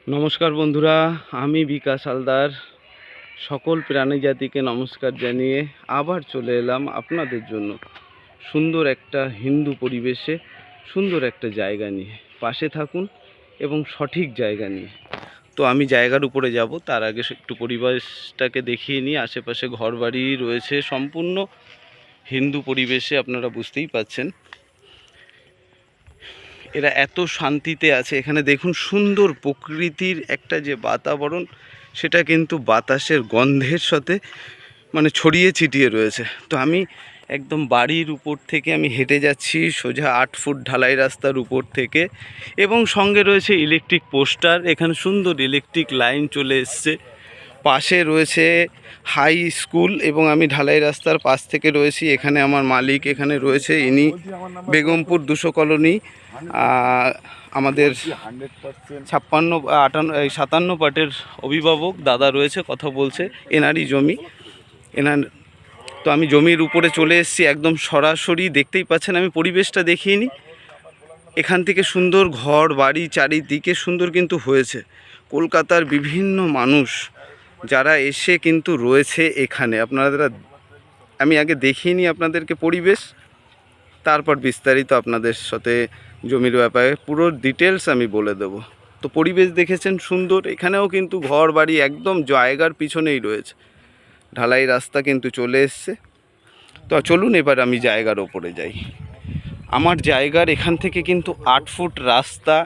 নমস্কার বন্ধুরা, আমি বিকাশ হালদার সকল প্রাণী জাতিকে নমস্কার জানিয়ে আবার চলে এলাম আপনাদের জন্য সুন্দর একটা হিন্দু পরিবেশে সুন্দর একটা জায়গা নিয়ে। পাশে থাকুন এবং সঠিক জায়গা নিয়ে। তো আমি জায়গার উপরে যাব, তার আগে একটু পরিবেশটাকে দেখিয়ে নিই। আশেপাশে ঘরবাড়ি রয়েছে, সম্পূর্ণ হিন্দু পরিবেশে, আপনারা বুঝতেই পাচ্ছেন। এরা এত শান্তিতে আছে। এখানে দেখুন সুন্দর প্রকৃতির একটা যে বাতাবরণ, সেটা কিন্তু বাতাসের গন্ধের সাথে ছড়িয়ে ছিটিয়ে রয়েছে। তো আমি একদম বাড়ির উপর থেকে আমি হেঁটে যাচ্ছি সোজা 8 ফুট ঢালাই রাস্তার উপর থেকে, এবং সঙ্গে রয়েছে ইলেকট্রিক পোস্টার। এখানে সুন্দর ইলেকট্রিক লাইন চলে এসছে। পাশে রয়েছে হাই স্কুল এবং আমি ঢালাই রাস্তার পাশ থেকে রয়েছি। এখানে আমার মালিক এখানে রয়েছে, ইনি বেগমপুর 200 কলোনি আমাদের 57 পার্টের অভিভাবক দাদা রয়েছে, কথা বলছে। এনারই জমি, এনার। তো আমি জমির উপরে চলে এসেছি, একদম সরাসরি দেখতেই পাচ্ছেন। আমি পরিবেশটা দেখিয়ে নিই। এখান থেকে সুন্দর ঘর বাড়ি চারিদিকে সুন্দর কিন্তু হয়েছে। কলকাতার বিভিন্ন মানুষ যারা এসে কিন্তু রয়েছে এখানে। আপনারা, আমি আগে দেখিয়ে নিই আপনাদেরকে পরিবেশ, তারপর বিস্তারিত আপনাদের সাথে জমির ব্যাপারে পুরো ডিটেলস আমি বলে দেব। তো পরিবেশ দেখেছেন সুন্দর। এখানেও কিন্তু ঘর বাড়ি একদম জায়গার পিছনেই রয়েছে। ঢালাই রাস্তা কিন্তু চলে এসছে। তো চলুন এবার আমি জায়গার ওপরে যাই। আমার জায়গার এখান থেকে কিন্তু 8 ফুট রাস্তা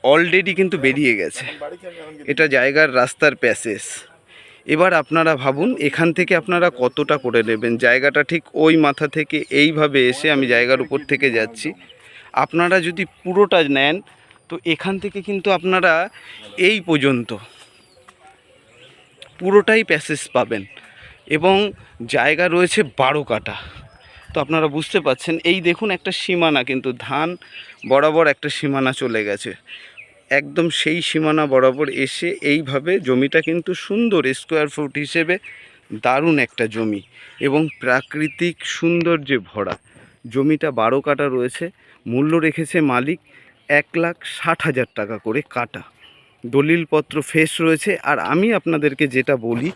অলরেডি কিন্তু বেরিয়ে গেছে। এটা জায়গার রাস্তার প্যাসেজ। এবার আপনারা ভাবুন এখান থেকে আপনারা কতটা করে নেবেন। জায়গাটা ঠিক ওই মাথা থেকে এইভাবে এসে আমি জায়গার উপর থেকে যাচ্ছি। আপনারা যদি পুরোটা নেন তো এখান থেকে কিন্তু আপনারা এই পর্যন্ত পুরোটাই প্যাসেজ পাবেন, এবং জায়গা রয়েছে 12 কাঠা। তো আপনারা বুঝতে পাচ্ছেন, এই দেখুন একটা সীমানা, কিন্তু ধান বরাবর একটা সীমানা চলে গেছে। একদম সেই সীমানা বরাবর এসে এইভাবে জমিটা কিন্তু সুন্দর স্কোয়ার ফুট হিসেবে দারুণ একটা জমি, এবং প্রাকৃতিক সৌন্দর্যে ভরা। জমিটা 12 কাঠা রয়েছে। মূল্য রেখেছে মালিক 1,60,000 টাকা করে কাটা। দলিলপত্র ফেস রয়েছে। আর আমি আপনাদেরকে যেটা বলি,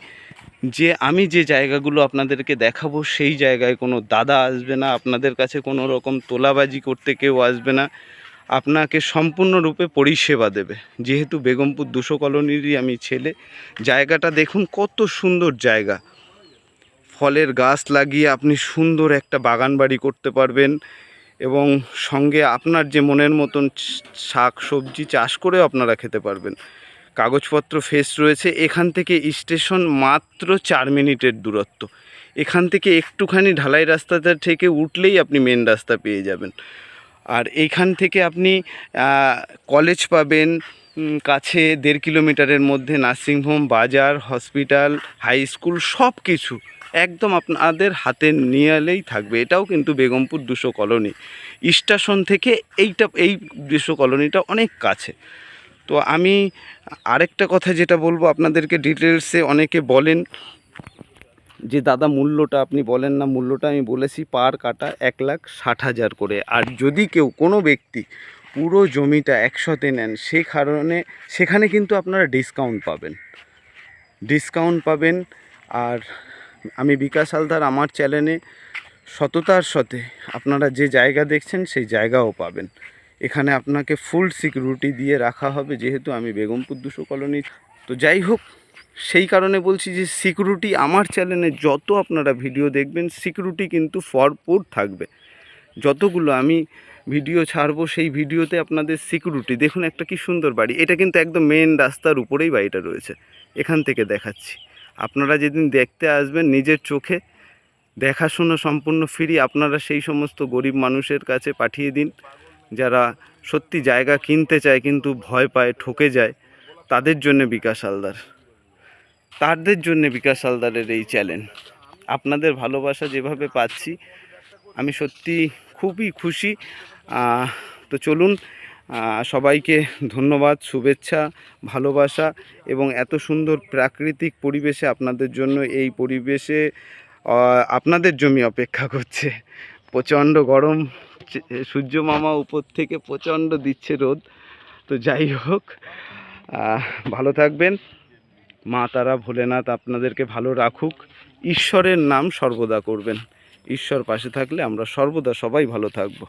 যে আমি যে জায়গাগুলো আপনাদেরকে দেখাবো সেই জায়গায় কোনো দাদা আসবে না, আপনাদের কাছে কোনো রকম তোলাবাজি করতে কেউ আসবে না। আপনাকে সম্পূর্ণরূপে পরিষেবা দেবে। যেহেতু বেগমপুর 200 কলোনিরই আমি ছেলে। জায়গাটা দেখুন কত সুন্দর জায়গা। ফলের গাছ লাগিয়ে আপনি সুন্দর একটা বাগান বাড়ি করতে পারবেন, এবং সঙ্গে আপনার যে মনের মতন শাক সবজি চাষ করেও আপনারা খেতে পারবেন। কাগজপত্র ফেস রয়েছে। এখান থেকে স্টেশন মাত্র 4 মিনিটের দূরত্ব। এখান থেকে একটুখানি ঢালাই রাস্তাটা থেকে উঠলেই আপনি মেন রাস্তা পেয়ে যাবেন। আর এইখান থেকে আপনি কলেজ পাবেন কাছে 1.5 কিলোমিটারের মধ্যে। নার্সিংহোম, বাজার, হসপিটাল, হাই স্কুল সব কিছু একদম আপনাদের হাতে নিয়ে এলেই থাকবে। এটাও কিন্তু বেগমপুর 200 কলোনি। স্টেশন থেকে এই 200 কলোনিটা অনেক কাছে। তো আমি আরেকটা কথা যেটা বলবো আপনাদেরকে ডিটেলসে, অনেকে বলেন যে দাদা মূল্যটা আপনি বলেন না। মূল্যটা আমি বলেছি পার কাটা 1,60,000 করে। আর যদি কেউ কোনো ব্যক্তি পুরো জমিটা একসাথে নেন, সেখানে কিন্তু আপনারা ডিসকাউন্ট পাবেন। আর আমি বিকাশ হালদার, আমার চ্যানেলে সততার সাথে আপনারা যে জায়গা দেখছেন সেই জায়গাও পাবেন। এখানে আপনাকে ফুল সিকিউরিটি দিয়ে রাখা হবে, যেহেতু আমি বেগমপুর 200 কলোনি। তো যাই হোক, সেই কারণে বলছি যে সিকিউরিটি আমার চ্যানেলে যত আপনারা ভিডিও দেখবেন সিকিউরিটি কিন্তু ভরপুর থাকবে। যতগুলো আমি ভিডিও ছাড়বো সেই ভিডিওতে আপনাদের সিকিউরিটি দেখুন। একটা কি সুন্দর বাড়ি। এটা কিন্তু একদম মেন রাস্তার উপরেই বাড়িটা রয়েছে। এখান থেকে দেখাচ্ছি। আপনারা যেদিন দেখতে আসবেন নিজের চোখে দেখাশোনা সম্পূর্ণ ফ্রি। আপনারা সেই সমস্ত গরিব মানুষের কাছে পাঠিয়ে দিন যারা সত্যি জায়গা কিনতে চায় কিন্তু ভয় পায়, ঠকে যায়। তাদের জন্য বিকাশ হালদারের এই চ্যানেল। আপনাদের ভালোবাসা যেভাবে পাচ্ছি আমি সত্যি খুবই খুশি। তো চলুন, সবাইকে ধন্যবাদ, শুভেচ্ছা, ভালোবাসা, এবং এত সুন্দর প্রাকৃতিক পরিবেশে আপনাদের জন্য, এই পরিবেশে আপনাদের জমি অপেক্ষা করছে। প্রচণ্ড গরম, সূর্য মামা উপর থেকে প্রচণ্ড দিচ্ছে রোদ। তো যাই হোক, ভালো থাকবেন। মা তারা ভোলেনাথ আপনাদেরকে ভালো রাখুক। ঈশ্বরের নাম সর্বদা করবেন। ঈশ্বর পাশে থাকলে আমরা সর্বদা সবাই ভালো থাকব।